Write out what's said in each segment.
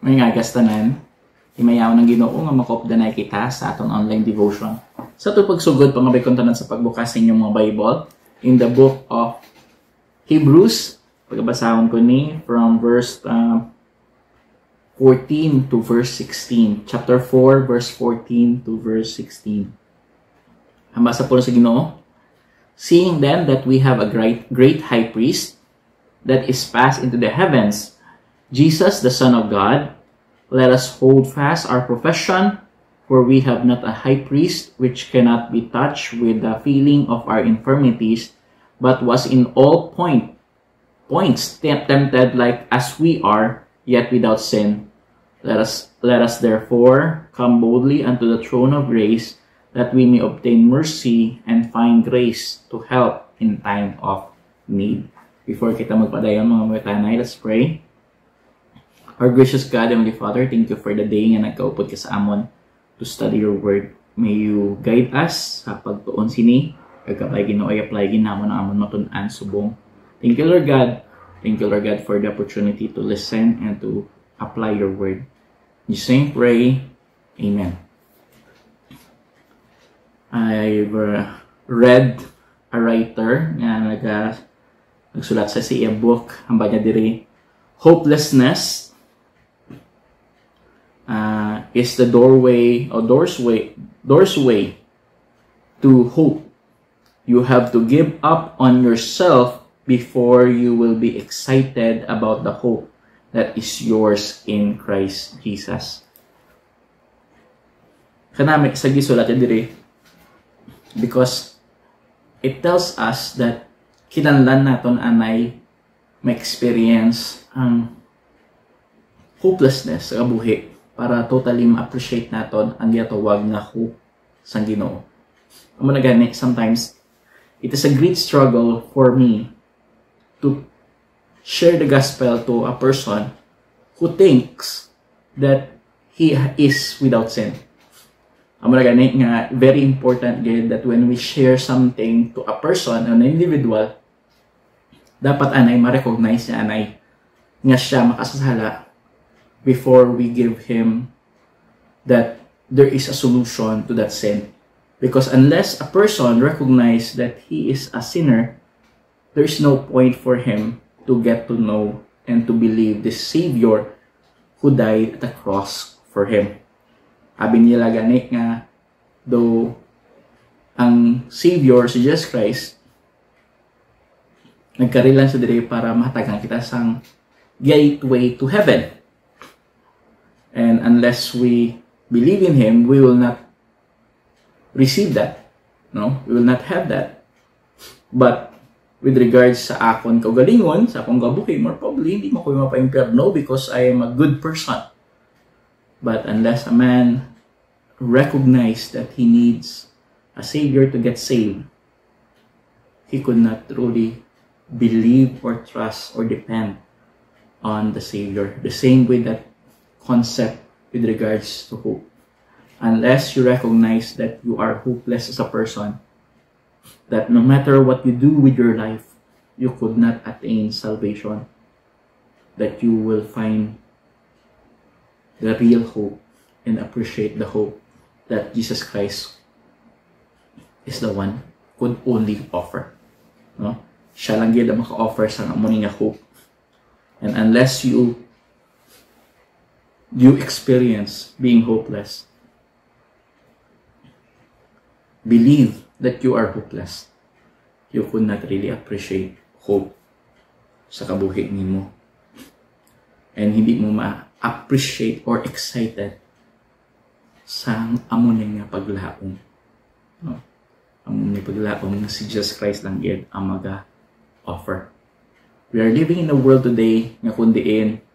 May ngagas tanan, himayaw ng Ginoo nga makopdanay kita sa aton online devotion. Sa ito pagsugod, pangabay kong tanan sa pagbukas sa inyong mga Bible in the book of Hebrews. Pagbasahon ko ni from verse 14 to verse 16. Chapter 4, verse 14 to verse 16. Ang basa po sa Ginoo. Seeing then that we have a great high priest that is passed into the heavens, Jesus, the Son of God, let us hold fast our profession, for we have not a high priest which cannot be touched with the feeling of our infirmities, but was in all points tempted like as we are, yet without sin. Let us therefore come boldly unto the throne of grace, that we may obtain mercy and find grace to help in time of need. Before kita magpadayon mga tanay, let's pray. Our gracious God, Heavenly Father, thank you for the day nga nagkaupod ka sa amon to study your word. May you guide us sa pagtuon sini, kagkabay Ginoo apply ginamon ang amon matun-an subong. Thank you, Lord God. Thank you, Lord God, for the opportunity to listen and to apply your word. In Jesus' name pray. Amen. I've read a writer nga nagsulat sa siya book, ang banya diri, Hopelessness is the doorway to hope. You have to give up on yourself before you will be excited about the hope that is yours in Christ Jesus. Kanami sa gisulat diri because it tells us that kinahanglan naton anay ma-experience ang hopelessness sa kabuhi para totally ma-appreciate naton ang gitawag nga hope sa Ginoo. Amo na gani, sometimes it is a great struggle for me to share the gospel to a person who thinks that he is without sin. Amo na gani nga very important gid that when we share something to a person, an individual, dapat anay ma-recognize niya anay nga siya makasasala before we give him that there is a solution to that sin. Because unless a person recognizes that he is a sinner, there is no point for him to get to know and to believe the Savior who died at the cross for him. Abi nila gani nga, though ang Savior, si Jesus Christ, nagkarilan sa diri para mahatagan kita sang gateway to heaven. And unless we believe in Him, we will not receive that. No? We will not have that. But with regards sa akon kaugalingon, sa akong kabuhi, more probably, hindi mo ko mapa-impyerno because I am a good person. But unless a man recognizes that he needs a Savior to get saved, he could not truly believe or trust or depend on the Savior. The same way that concept with regards to hope. Unless you recognize that you are hopeless as a person, that no matter what you do with your life, you could not attain salvation, that you will find the real hope and appreciate the hope that Jesus Christ is the one could only offer. No? Siya lang gid ang maka-offer sa among nga hope. And unless you experience being hopeless, believe that you are hopeless, you could not really appreciate hope sa kabuhi nimo. And hindi mo ma-appreciate or excited sa amon nga paglaom. No? Amon nga paglaom nga si Jesus Christ lang gid ang maga-offer. We are living in a world today nga kundiin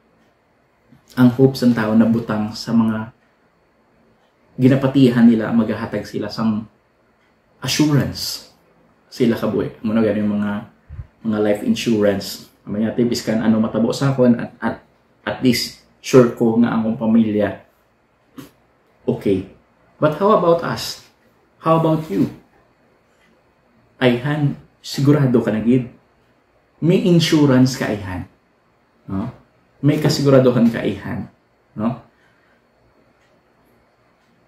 ang hope sa tao na butang sa mga ginapatihan nila, maghahatag sila sang assurance sila kabuhi. Muna ganyan mga life insurance. Amanya tipis kan ano matabo sa akon at least sure ko nga akong pamilya okay. But how about us? How about you? Ayhan, sigurado ka na gid. May insurance ka ayhan. No? May kasiguraduhan ka ayhan no?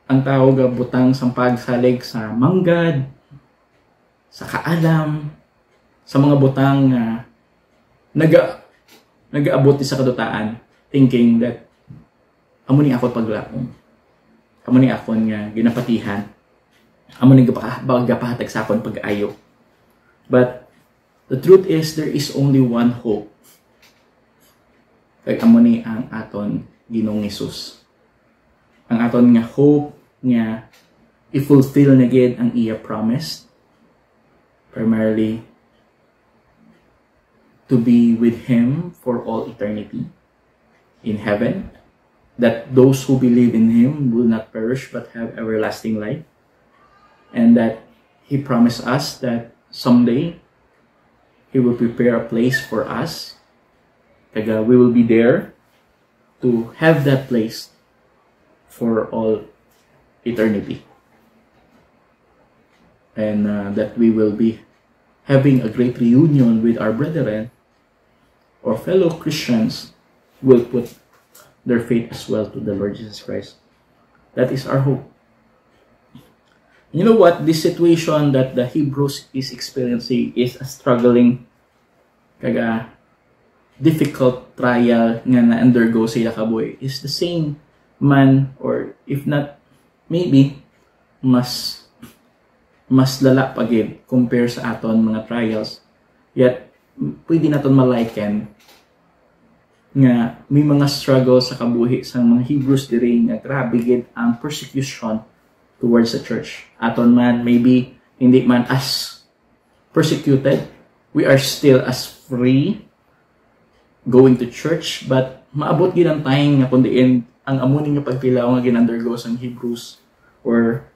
Ang tao ga butang sang pagsalig sa manggad, sa kaalam, sa mga butang nga nagaabot sa kadutaan, thinking that amo ni ako paglaom, amo ni ako nga ginapatihan, amo ni gapahatag sa akon pag-ayo. But the truth is, there is only one hope. Kay amo ni ang aton Ginoong Hesus. Ang aton nga hope nga i-fulfill na gid ang iya promise, primarily to be with Him for all eternity in heaven, that those who believe in Him will not perish but have everlasting life, and that He promised us that someday He will prepare a place for us. Kaya we will be there to have that place for all eternity. And that we will be having a great reunion with our brethren or fellow Christians who will put their faith as well to the Lord Jesus Christ. That is our hope. You know what? This situation that the Hebrews is experiencing is a struggling, kaga difficult trial nga na-undergo sila kabuhi is the same man, or if not, maybe mas lala pagid compare sa aton mga trials. Yet pwede naton maliken nga may mga struggle sa kabuhi sa mga Hebrews diri nga grabe gid ang persecution towards the church. Aton man maybe hindi man as persecuted, we are still as free going to church, but maabot gid ang time nga kundiin ang amuning nga pagpilaw nga ginundergo sang Hebrews or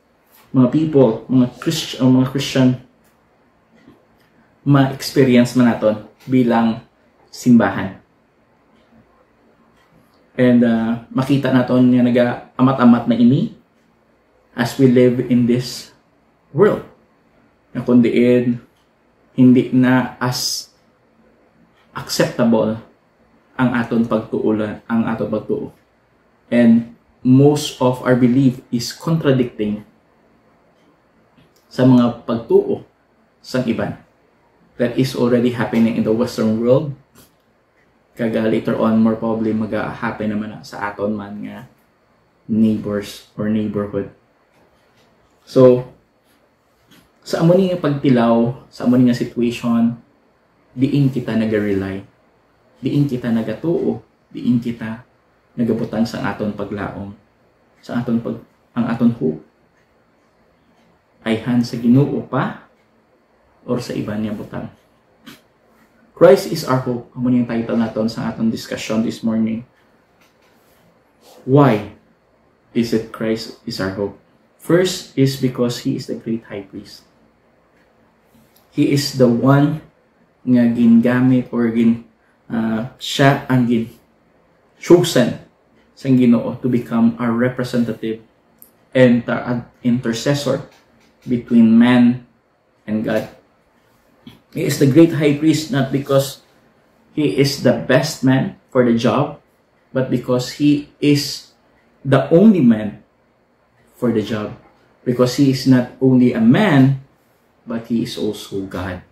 mga people, mga Christian ma-experience man naton bilang simbahan. And makita naton nga naga-amat-amat na ini as we live in this world. Na kundiin hindi na as acceptable ang aton pagtuulan, ang aton pagtuo. And most of our belief is contradicting sa mga pagtuo sang iban. That is already happening in the Western world. Kaga later on, more probably mag-happen naman sa aton man nga neighbors or neighborhood. So, sa amo nga pagtilaw, sa amo nga situation, diin kita naga-rely, diin kita nagatuo, diin kita nagabutang sa aton paglaom, sa aton ang aton hope ay han sa Ginoo pa or sa iba niya butang. Christ is our hope. Amo yung title naton sa aton discussion this morning. Why is it Christ is our hope? First is because He is the great high priest. He is the one nga gingamit or siya ang chosen sa Ginoo to become our representative and intercessor between man and God. He is the great high priest not because He is the best man for the job, but because He is the only man for the job. Because He is not only a man, but He is also God.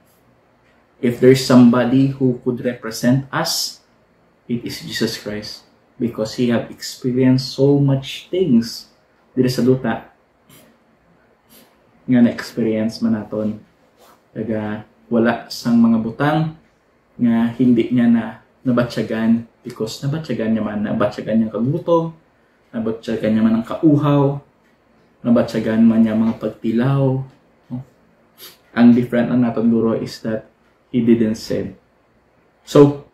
If there's somebody who could represent us, it is Jesus Christ. Because He have experienced so much things dito sa duta nga na-experience man naton. Kaya wala sang mga butang nga hindi niya na nabatyagan, because nabatyagan niya man, nabatyagan niya kagutom, nabatyagan niya man ang kauhaw, nabatyagan man niya mga pagtilaw. Ang different ang naton guro is that He didn't sin. So,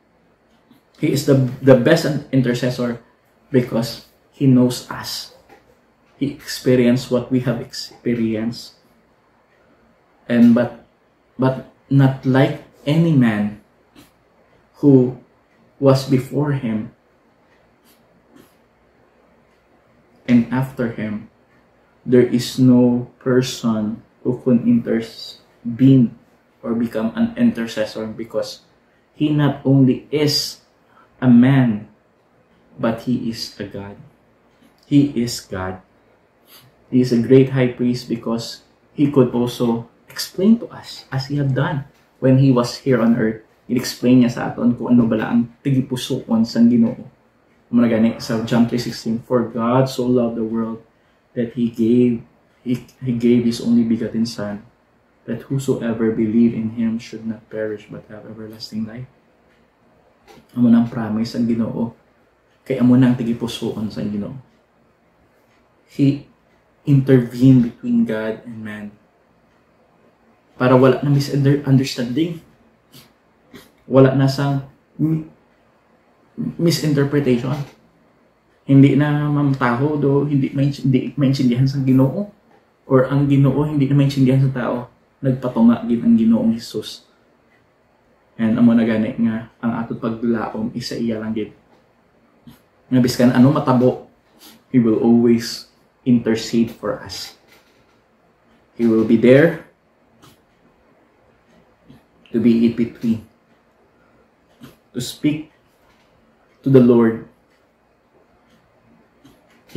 He is the best intercessor because He knows us. He experienced what we have experienced. And but not like any man who was before Him and after Him. There is no person who can intervene or become an intercessor, because He not only is a man but He is a God. He is God. He is a great high priest because He could also explain to us as He had done when He was here on earth. In-explain niya sa aton kung ano bala ang tigipusoon sa Ginoo. Muna gani sa John 3:16, for God so loved the world that He gave His only begotten Son, that whosoever believe in Him should not perish but have everlasting life. Amo nang promise ang Ginoo. Kay amo nang tigipusoon sa Ginoo. He intervened between God and man para wala na misunderstanding. Wala na sang misinterpretation. Hindi na mamtaho do hindi maintindihan sa Ginoo, or ang Ginoo hindi na maintindihan sa tao. Nagpatunga gid ang Ginoong Hesus. And amo na gani nga ang aton paglaom isa iya lang gid. Nga biskan ano matabo, He will always intercede for us. He will be there to be in between, to speak to the Lord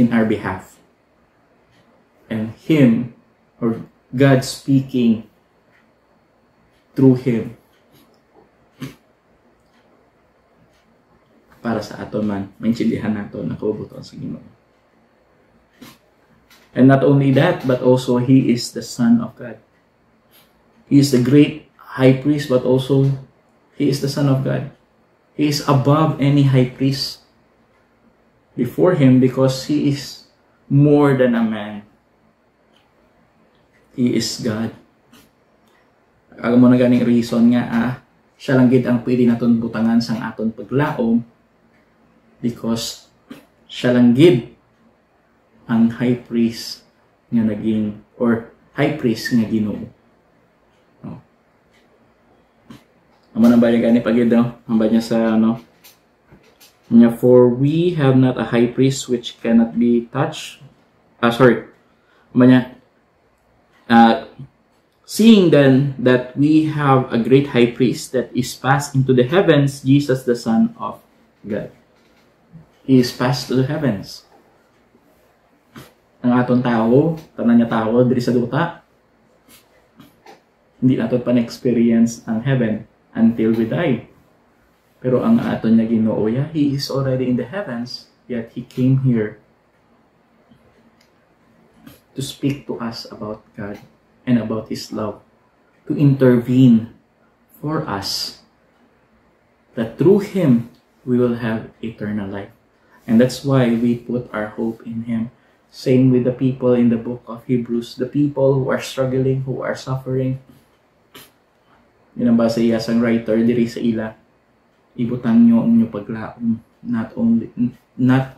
in our behalf, and Him, or God, speaking through Him para sa aton man maintindihan nato na kaubuton sa Ginoo. And not only that, but also He is the Son of God. He is the great high priest, but also He is the Son of God. He is above any high priest before Him because He is more than a man. He is God. Alam mo na ganing reason nga, siya lang gid ang pwede naton butangan sang aton paglaom because siya lang gid ang high priest nga naging, or high priest nga Ginoo. No. Amo na ba yung gani pagid daw? Ang ba niya sa niya, for we have not a high priest which cannot be touched. Amo niya, seeing then that we have a great high priest that is passed into the heavens, Jesus the Son of God. He is passed to the heavens. Ang aton tao, tanan niya tao diri sa duta, hindi naton pa na-experience ang heaven until we die. Pero ang aton niya Ginoo, He is already in the heavens, yet He came here to speak to us about God and about His love, to intervene for us, that through Him we will have eternal life. And that's why we put our hope in Him. Same with the people in the book of Hebrews, the people who are struggling, who are suffering. Ginambasa iya sang writer diri sa ila, ibutang nyo ang inyo paglaom, not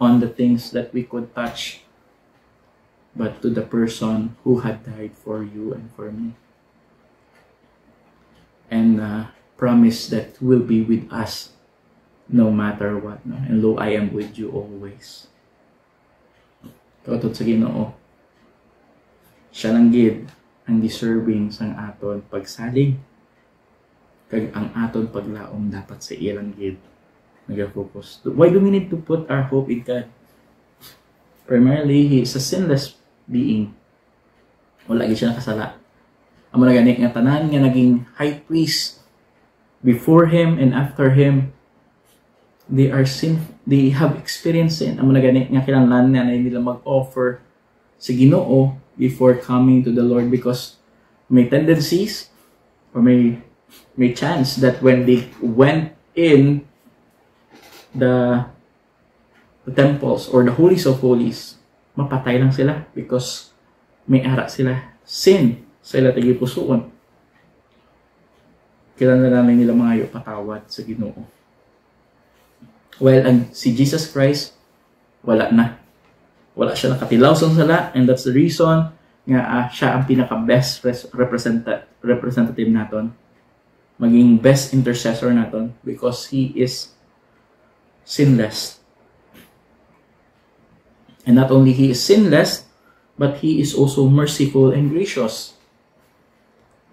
on the things that we could touch, but to the person who had died for you and for me, and promise that will be with us no matter what. No? And lo, I am with you always. Kautod sa Ginoo, siya lang gid ang deserving sang aton pagsalig, kag ang aton paglaom dapat sa iya lang gid nag-focus. Why do we need to put our hope in God? Primarily, He is a sinless being. Wala gid siya nakasala. Amo na gani nga tanan nga naging high priest before Him and after Him, they have experienced sin. Amo na gani nga kinahanglan na nila mag-offer sa Ginoo before coming to the Lord, because may tendencies or may chance that when they went in the temples or the holies of holies, mapatay lang sila because may ara sila sin sa ila tagipusoon. Kailangan nila mga patawad sa Ginoo. Well, and si Jesus Christ, wala na. Wala siya nakatilaw sa sala, and that's the reason nga siya ang pinaka-best representative naton, maging best intercessor naton, because He is sinless. And not only He is sinless, but He is also merciful and gracious.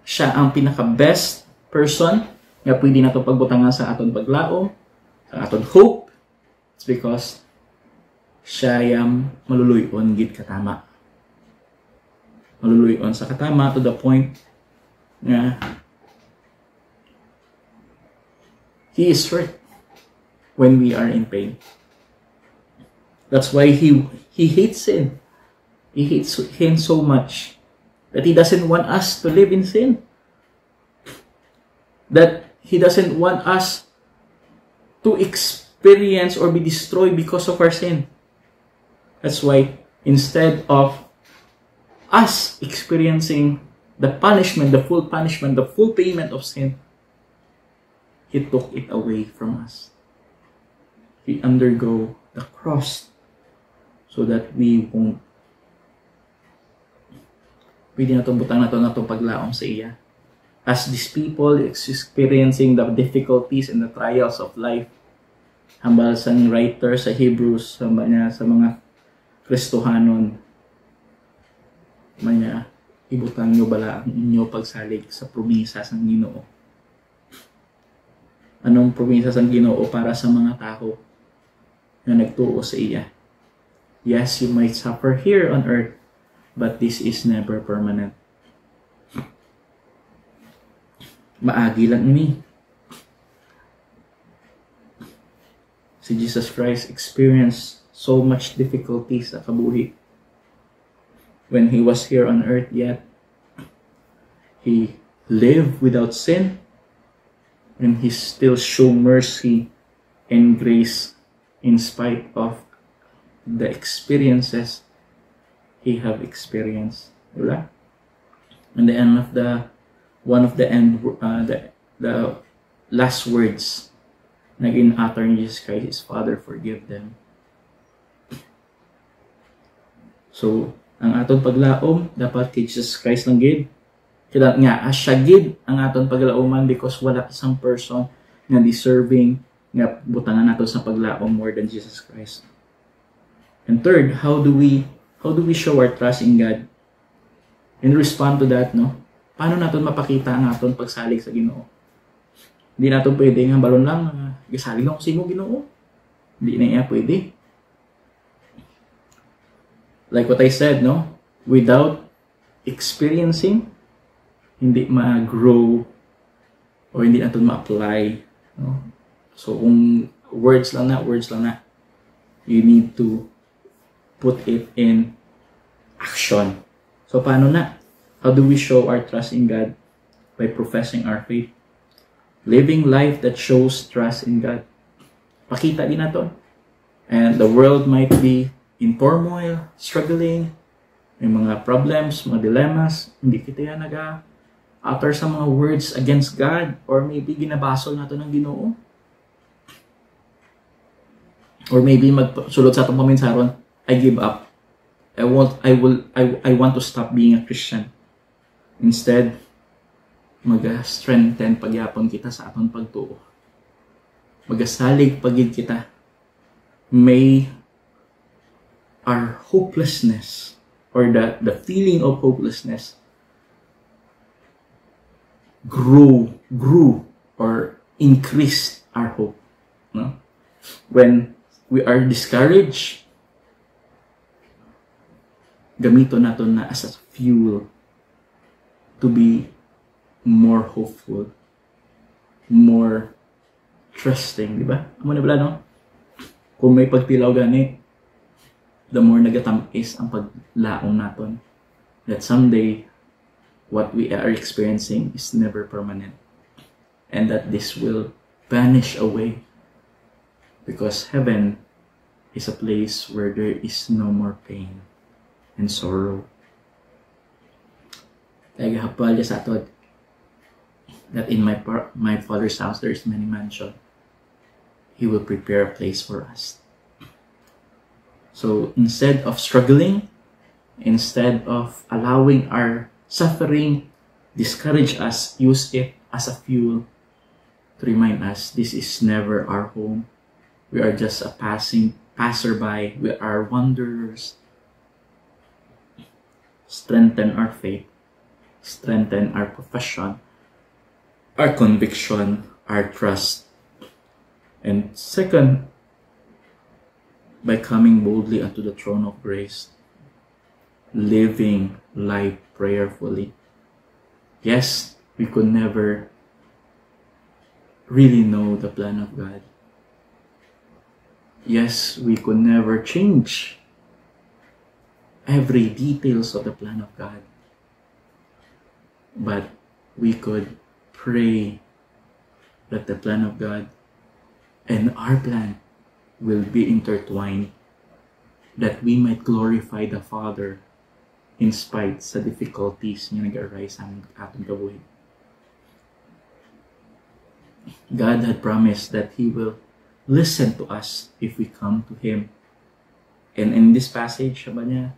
Siya ang pinaka-best person nga pwede nato pagbutangan sa aton paglaom, sa aton hope. It's because siyam maluluyon gid katama. Maluluyon sa katama to the point nga He is hurt when we are in pain. That's why He hates sin. He hates sin so much that He doesn't want us to live in sin. That He doesn't want us to experience or be destroyed because of our sin. That's why instead of us experiencing the punishment, the full payment of sin, He took it away from us. He undergo the cross so that we won't pwede na itong butang na itong paglaom sa iya. As these people experiencing the difficulties and the trials of life, hambal sa writer sa Hebrews, sa mga Kristohanon, manya, ibutang nyo bala ang inyo pagsalig sa promesa ng Ginoo. Anong promesa ng Ginoo para sa mga tao na nagtuo sa iya? Yes, you might suffer here on earth, but this is never permanent. Maagi lang ini. Si Jesus Christ experienced so much difficulty sa kabuhi when He was here on earth, yet He lived without sin, and He still showed mercy and grace in spite of the experiences He have experienced. Diba? And the end of the last words naging utter ni Jesus Christ is, Father, forgive them. So, ang aton paglaom dapat kay Jesus Christ lang gid. Kaya nga asya gid ang aton paglaoman because wala isang person nga deserving nga butangan nato sa paglaom more than Jesus Christ. And third, how do we show our trust in God? And respond to that, no? Paano naton mapakita ang aton pagsalig sa Ginoo? Hindi naton pwede nga balon lang gisalig lang ko sa imo Ginoo. Hindi na iya pwede. Like what I said, no? Without experiencing, hindi ma-grow or hindi natin ma-apply. No? So, kung words lang na, you need to put it in action. So, paano na? How do we show our trust in God? By professing our faith. Living life that shows trust in God. Pakita din natin. And the world might be in turmoil, struggling, may mga problems, mga dilemmas, hindi kita yan utter sa mga words against God, or maybe ginabasol nato ng Ginoo. Or maybe magsulod sa atong paminsaron, I give up. I want to stop being a Christian. Instead, mag-strengthen pagyapon kita sa atong pagtuo. Magasalig pagid kita. May our hopelessness or the feeling of hopelessness grew or increased our hope. No? When we are discouraged, gamito natin na as a fuel to be more hopeful, more trusting, di ba? Amo na bala, no? Kung may pagtilaw gani, the more nagatamis ang paglaong naton. That someday, what we are experiencing is never permanent. And that this will vanish away. Because heaven is a place where there is no more pain and sorrow. Kaya hapal sa atod that in my Father's house there is many mansions. He will prepare a place for us. So instead of struggling, instead of allowing our suffering discourage us, use it as a fuel to remind us this is never our home. We are just a passerby. We are wanderers. Strengthen our faith. Strengthen our profession, our conviction, our trust. And second, by coming boldly unto the throne of grace, living life prayerfully. Yes, we could never really know the plan of God. Yes, we could never change every details of the plan of God. But we could pray that the plan of God and our plan will be intertwined, that we might glorify the Father in spite sa difficulties na nag-arise sa ating kabuhi. God had promised that He will listen to us if we come to Him. And in this passage, sabi niya,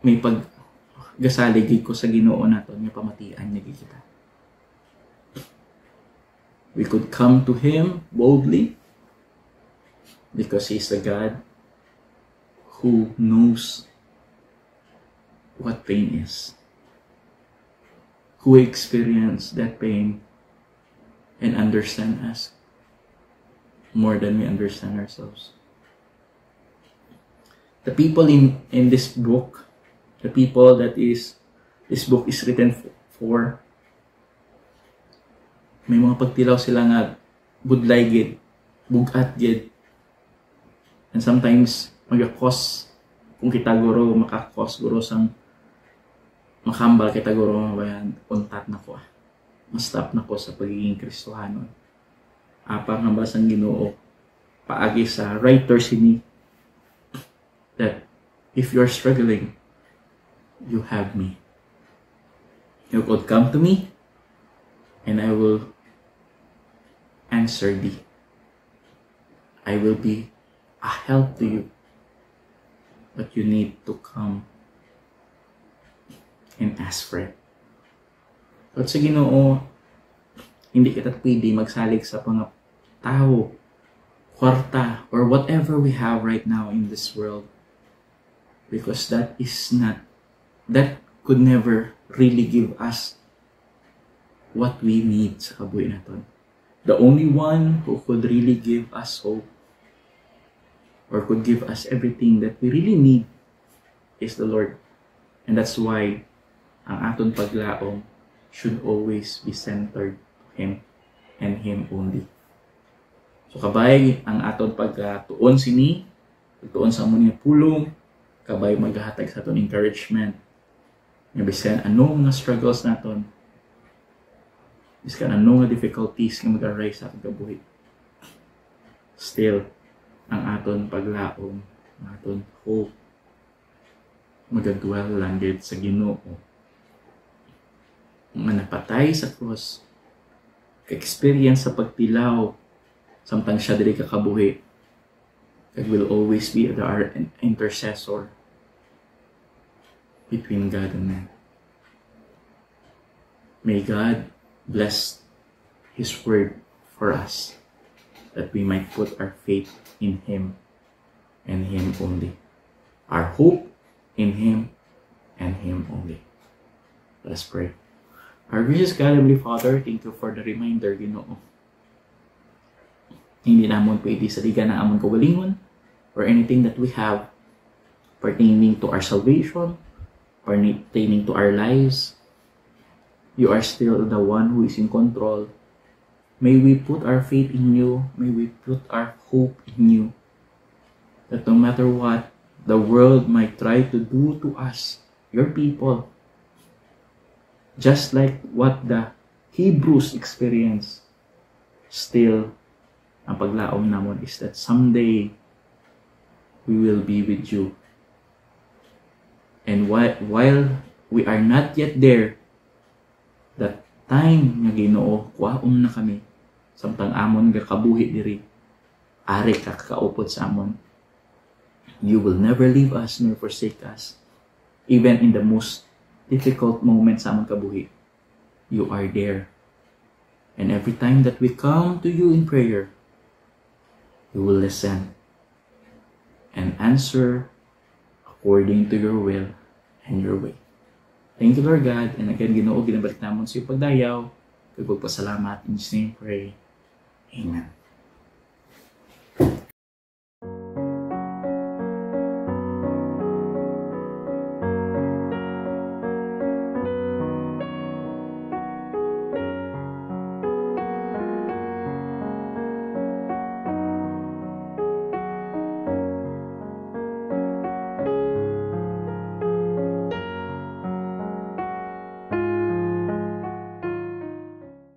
may paggasaligid ko sa Ginoo naton nga pamatian niya kita. We could come to Him boldly because He's a God who knows what pain is, who experienced that pain and understand us more than we understand ourselves. The people in this book, the people that this book is written for, may mga pagtilaw sila nga budlay gid, bugat gid. And sometimes magakos kung kita guro makakos guro sang makambal kita guro mabayan untat na ko. Ma-stop na ko sa pagiging Kristohanon. Apang hambas ang Ginoo paagi sa writer sini that if you're struggling, you have me. You could come to me and I will answer thee. I will be a help to you. But you need to come and ask for it. At sa Ginoo, hindi kita pwede magsalig sa mga tao, kwarta, or whatever we have right now in this world. Because that could never really give us what we need sa kabuhi naton. The only one who could really give us hope or could give us everything that we really need is the Lord. And that's why ang aton paglaom should always be centered to Him and Him only. So kabay ang aton pagtuon sini, pagtuon sa amon nga pulong, kabay maghatag sa aton encouragement. Nga bisan ano nga struggles naton, bisan ano nga difficulties nga mag-arise sa aton kabuhi. Still, ang aton paglaom, ang aton hope, magadwell lang gid sa Ginoo. Nga napatay sa cross, ka-experience sa pagtilaw, samtang siya diri kakabuhi, that will always be our intercessor between God and man. May God bless His word for us, that we might put our faith in Him and Him only. Our hope in Him and Him only. Let's pray. Our gracious God, Heavenly Father, thank you for the reminder, Ginoo. Hindi namon pwede saligan ang amon kawalingon or anything that we have pertaining to our salvation, pertaining to our lives. You are still the one who is in control. May we put our faith in you. May we put our hope in you. That no matter what the world might try to do to us, your people, just like what the Hebrews experienced, still, ang paglaom namon is that someday we will be with you. And while we are not yet there, that time nga Ginoo, kuhaon na kami, samtang amon nga kabuhi diri, ari ka kakaupod sa amon. You will never leave us nor forsake us. Even in the most difficult moments sa amon kabuhi, you are there. And every time that we come to you in prayer, you will listen and answer according to your will and your way. Thank you, Lord God. And again, Ginoo, ginabalik namon sa iyong pagdayaw. Kagpagpasalamat. In His name pray. Amen.